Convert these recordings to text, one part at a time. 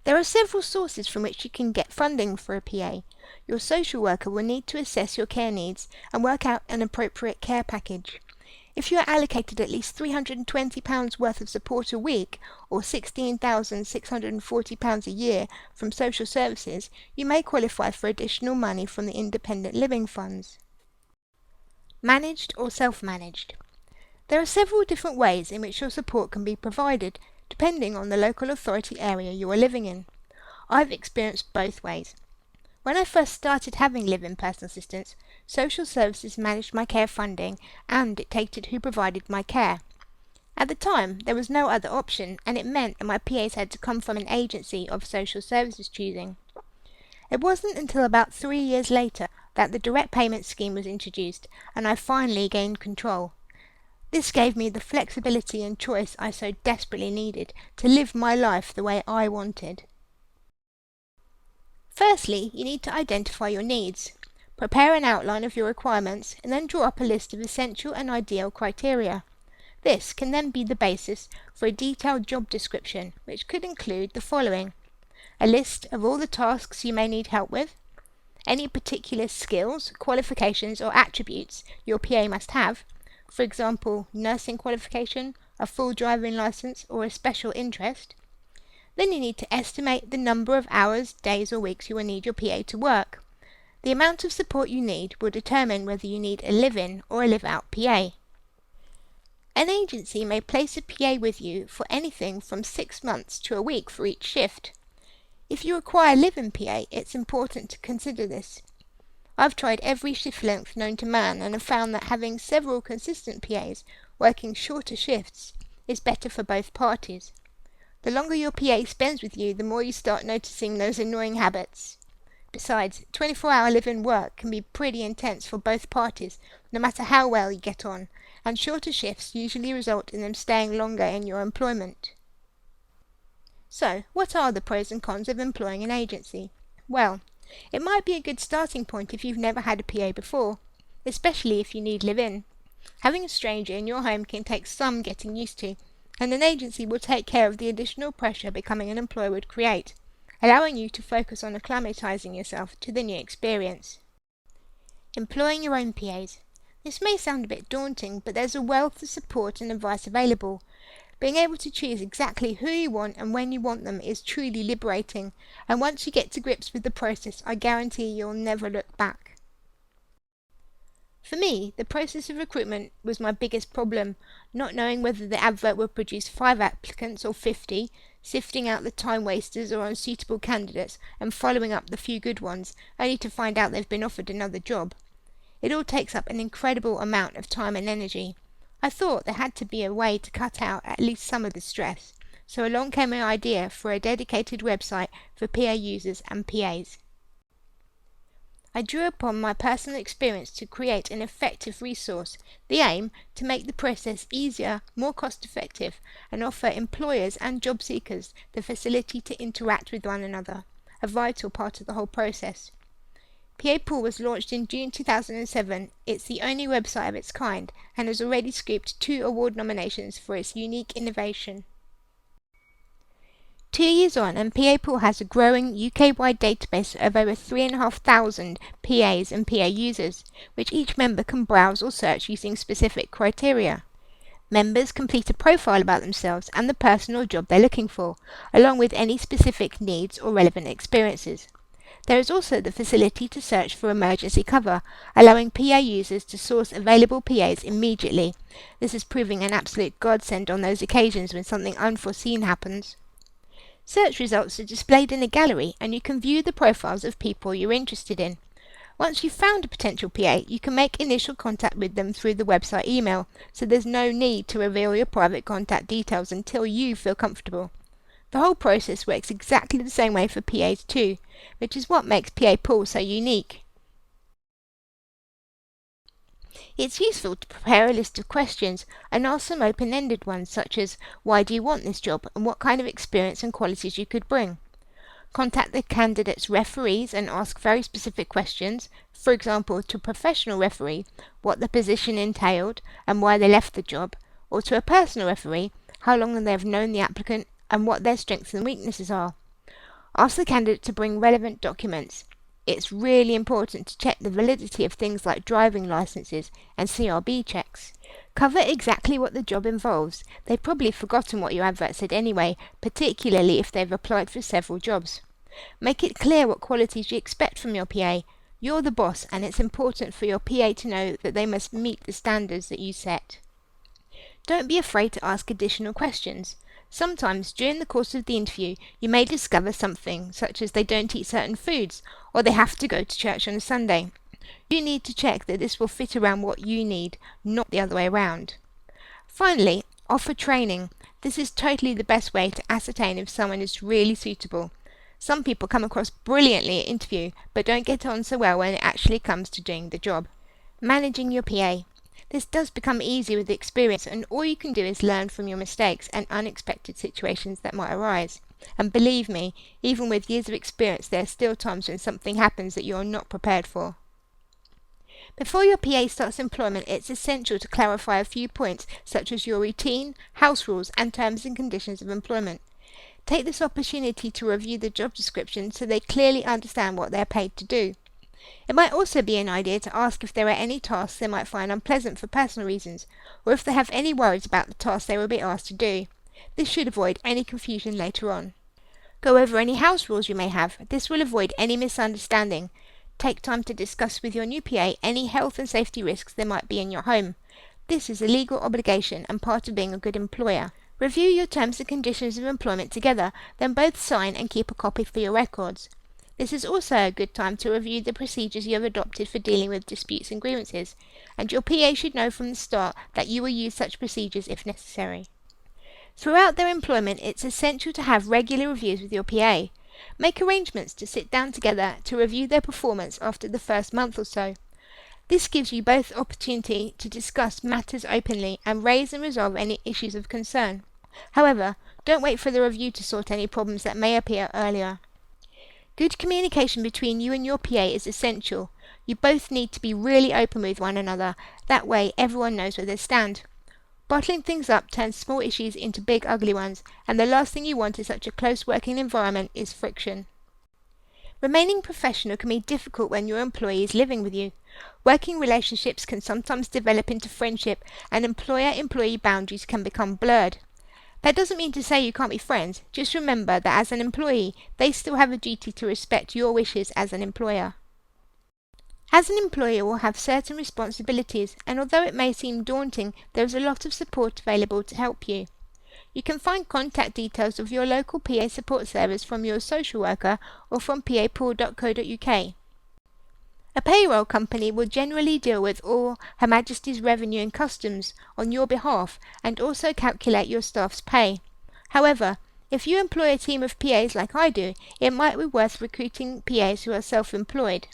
There are several sources from which you can get funding for a PA. Your social worker will need to assess your care needs and work out an appropriate care package. If you are allocated at least £320 worth of support a week, or £16,640 a year from social services, you may qualify for additional money from the independent living funds. Managed or self-managed. There are several different ways in which your support can be provided, depending on the local authority area you are living in. I've experienced both ways. When I first started having live-in personal assistants, social services managed my care funding and dictated who provided my care. At the time, there was no other option, and it meant that my PAs had to come from an agency of social services choosing. It wasn't until about 3 years later that the direct payment scheme was introduced, and I finally gained control. This gave me the flexibility and choice I so desperately needed to live my life the way I wanted. Firstly, you need to identify your needs. Prepare an outline of your requirements and then draw up a list of essential and ideal criteria. This can then be the basis for a detailed job description, which could include the following: a list of all the tasks you may need help with, any particular skills, qualifications or attributes your PA must have, for example, nursing qualification, a full driving license or a special interest. Then you need to estimate the number of hours, days or weeks you will need your PA to work. The amount of support you need will determine whether you need a live-in or a live-out PA. An agency may place a PA with you for anything from 6 months to a week for each shift. If you require a live-in PA, it's important to consider this. I've tried every shift length known to man and have found that having several consistent PAs working shorter shifts is better for both parties. The longer your PA spends with you, the more you start noticing those annoying habits. Besides, 24-hour live-in work can be pretty intense for both parties, no matter how well you get on, and shorter shifts usually result in them staying longer in your employment. So, what are the pros and cons of employing an agency? Well, it might be a good starting point if you've never had a PA before, especially if you need live-in. Having a stranger in your home can take some getting used to, and an agency will take care of the additional pressure becoming an employer would create, allowing you to focus on acclimatizing yourself to the new experience. Employing your own PAs. This may sound a bit daunting, but there's a wealth of support and advice available. Being able to choose exactly who you want and when you want them is truly liberating, and once you get to grips with the process, I guarantee you'll never look back. For me, the process of recruitment was my biggest problem, not knowing whether the advert would produce 5 applicants or 50, sifting out the time wasters or unsuitable candidates and following up the few good ones, only to find out they've been offered another job. It all takes up an incredible amount of time and energy. I thought there had to be a way to cut out at least some of the stress, so along came an idea for a dedicated website for PA users and PAs. I drew upon my personal experience to create an effective resource, the aim to make the process easier, more cost-effective, and offer employers and job seekers the facility to interact with one another, a vital part of the whole process. PA.m4v was launched in June 2007. It's the only website of its kind and has already scooped 2 award nominations for its unique innovation. 2 years on, and PA.m4v has a growing UK-wide database of over 3,500 PAs and PA users, which each member can browse or search using specific criteria. Members complete a profile about themselves and the person or job they're looking for, along with any specific needs or relevant experiences. There is also the facility to search for emergency cover, allowing PA users to source available PAs immediately. This is proving an absolute godsend on those occasions when something unforeseen happens. Search results are displayed in a gallery, and you can view the profiles of people you're interested in. Once you've found a potential PA, you can make initial contact with them through the website email, so there's no need to reveal your private contact details until you feel comfortable. The whole process works exactly the same way for PAs too, which is what makes PA.m4v so unique. It's useful to prepare a list of questions and ask some open-ended ones such as, why do you want this job and what kind of experience and qualities you could bring. Contact the candidate's referees and ask very specific questions, for example to a professional referee, what the position entailed and why they left the job, or to a personal referee, how long they have known the applicant and what their strengths and weaknesses are. Ask the candidate to bring relevant documents. It's really important to check the validity of things like driving licenses and CRB checks. Cover exactly what the job involves. They've probably forgotten what your advert said anyway, particularly if they've applied for several jobs. Make it clear what qualities you expect from your PA. You're the boss, and it's important for your PA to know that they must meet the standards that you set. Don't be afraid to ask additional questions. Sometimes, during the course of the interview, you may discover something, such as they don't eat certain foods, or they have to go to church on a Sunday. You need to check that this will fit around what you need, not the other way around. Finally, offer training. This is totally the best way to ascertain if someone is really suitable. Some people come across brilliantly at interview, but don't get on so well when it actually comes to doing the job. Managing your PA. This does become easy with experience, and all you can do is learn from your mistakes and unexpected situations that might arise. And believe me, even with years of experience, there are still times when something happens that you're not prepared for. Before your PA starts employment, it's essential to clarify a few points such as your routine, house rules, and terms and conditions of employment. Take this opportunity to review the job description so they clearly understand what they are paid to do. It might also be an idea to ask if there are any tasks they might find unpleasant for personal reasons, or if they have any worries about the tasks they will be asked to do. This should avoid any confusion later on. Go over any house rules you may have. This will avoid any misunderstanding. Take time to discuss with your new PA any health and safety risks there might be in your home. This is a legal obligation and part of being a good employer. Review your terms and conditions of employment together, then both sign and keep a copy for your records. This is also a good time to review the procedures you have adopted for dealing with disputes and grievances, and your PA should know from the start that you will use such procedures if necessary. Throughout their employment, it's essential to have regular reviews with your PA. Make arrangements to sit down together to review their performance after the first month or so. This gives you both opportunity to discuss matters openly and raise and resolve any issues of concern. However, don't wait for the review to sort any problems that may appear earlier. Good communication between you and your PA is essential. You both need to be really open with one another. That way everyone knows where they stand. Bottling things up turns small issues into big ugly ones, and the last thing you want in such a close working environment is friction. Remaining professional can be difficult when your employee is living with you. Working relationships can sometimes develop into friendship, and employer-employee boundaries can become blurred. That doesn't mean to say you can't be friends. Just remember that as an employee, they still have a duty to respect your wishes as an employer. As an employer, you will have certain responsibilities, and although it may seem daunting, there is a lot of support available to help you. You can find contact details of your local PA support service from your social worker or from PA.pool.co.uk. A payroll company will generally deal with all Her Majesty's Revenue and Customs on your behalf and also calculate your staff's pay. However, if you employ a team of PAs like I do, it might be worth recruiting PAs who are self-employed.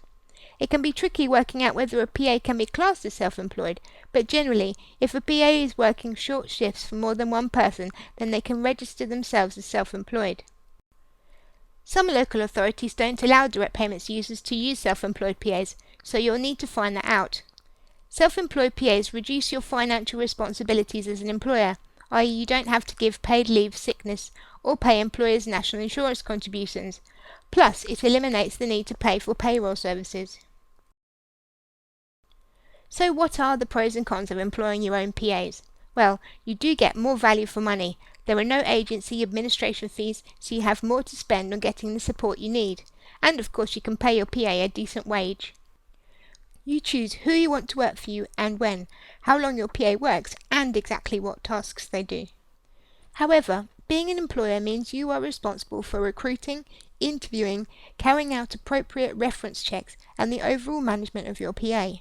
It can be tricky working out whether a PA can be classed as self-employed, but generally, if a PA is working short shifts for more than one person, then they can register themselves as self-employed. Some local authorities don't allow direct payments users to use self-employed PAs, so you'll need to find that out. Self-employed PAs reduce your financial responsibilities as an employer, i.e. you don't have to give paid leave, sickness, or pay employers' national insurance contributions. Plus, it eliminates the need to pay for payroll services. So what are the pros and cons of employing your own PAs? Well, you do get more value for money. There are no agency administration fees, so you have more to spend on getting the support you need. And of course you can pay your PA a decent wage. You choose who you want to work for you and when, how long your PA works, and exactly what tasks they do. However, being an employer means you are responsible for recruiting, interviewing, carrying out appropriate reference checks, and the overall management of your PA.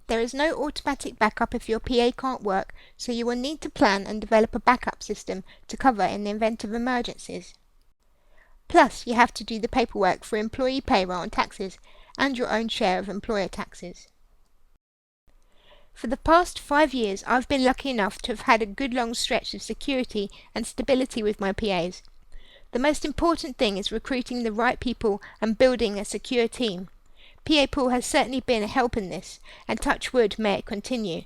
There is no automatic backup if your PA can't work, so you will need to plan and develop a backup system to cover in the event of emergencies. Plus, you have to do the paperwork for employee payroll and taxes, and your own share of employer taxes. For the past 5 years, I've been lucky enough to have had a good long stretch of security and stability with my PAs. The most important thing is recruiting the right people and building a secure team. PA Pool has certainly been a help in this, and touch wood, may it continue.